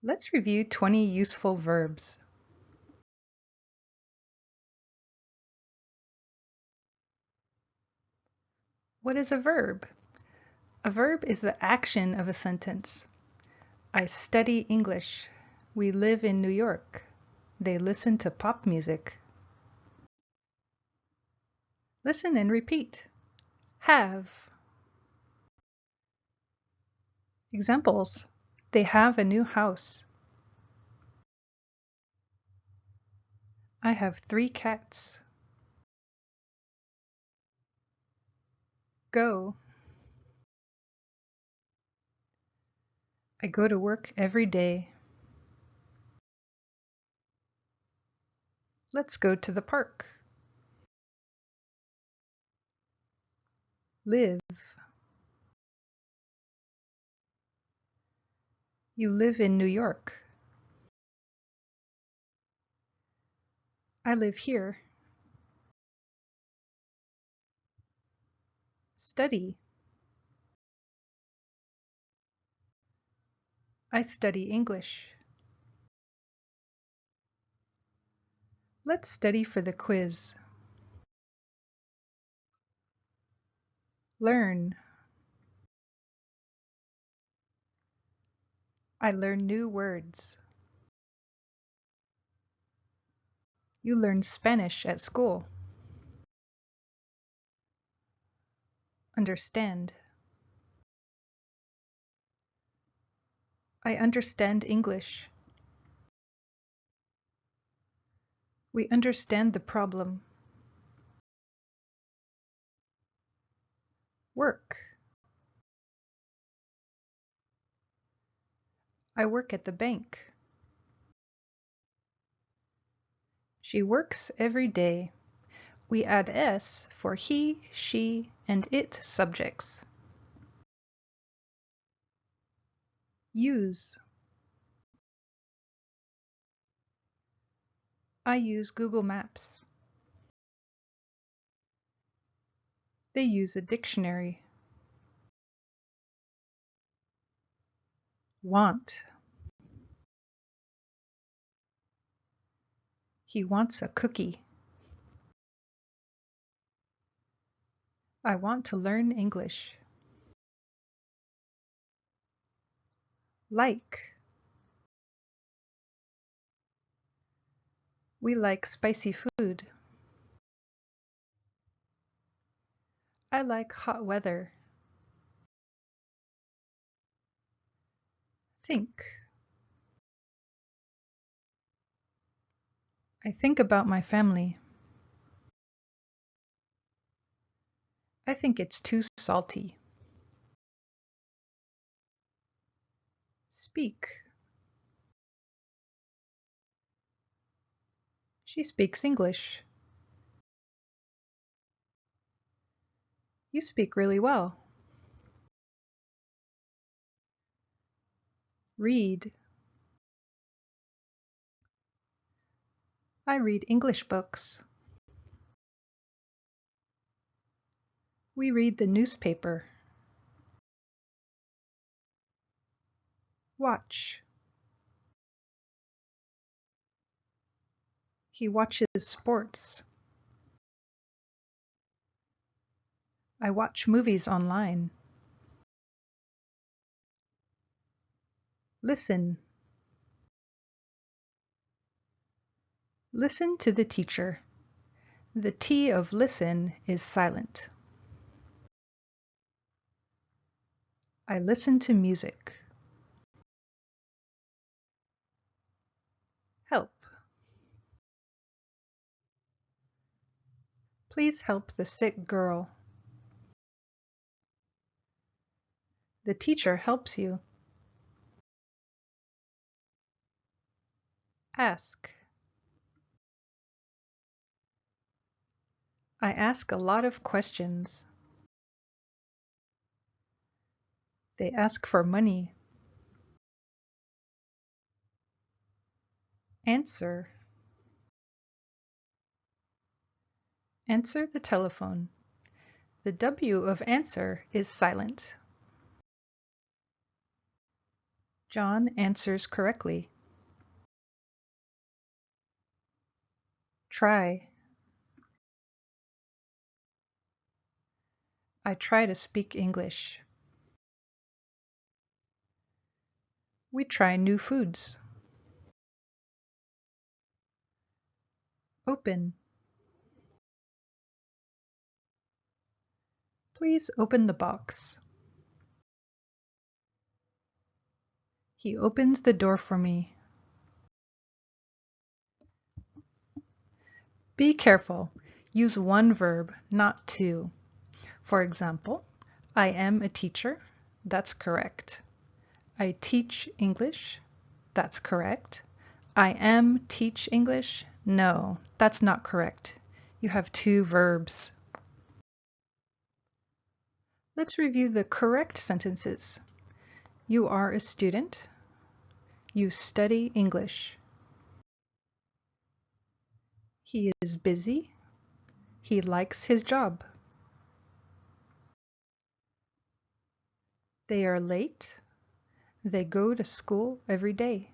Let's review 20 useful verbs. What is a verb? A verb is the action of a sentence. I study English. We live in New York. They listen to pop music. Listen and repeat. Have. Examples. They have a new house. I have 3 cats. Go. I go to work every day. Let's go to the park. Live. You live in New York. I live here. Study. I study English. Let's study for the quiz. Learn. I learn new words. You learn Spanish at school. Understand. I understand English. We understand the problem. Work. I work at the bank. She works every day. We add s for he, she, and it subjects. Use. I use Google Maps. They use a dictionary. Want. He wants a cookie. I want to learn English. Like. We like spicy food. I like hot weather. Think. I think about my family. I think it's too salty. Speak. She speaks English. You speak really well. Read. I read English books. We read the newspaper. Watch. He watches sports. I watch movies online. Listen. Listen to the teacher. The T of listen is silent. I listen to music. Help. Please help the sick girl. The teacher helps you. Ask. I ask a lot of questions. They ask for money. Answer. Answer the telephone. The W of answer is silent. John answers correctly. Try. I try to speak English. We try new foods. Open. Please open the box. He opens the door for me. Be careful. Use one verb, not two. For example, I am a teacher. That's correct. I teach English. That's correct. I am teach English. No, that's not correct. You have two verbs. Let's review the correct sentences. You are a student. You study English. He is busy. He likes his job. They are late. They go to school every day.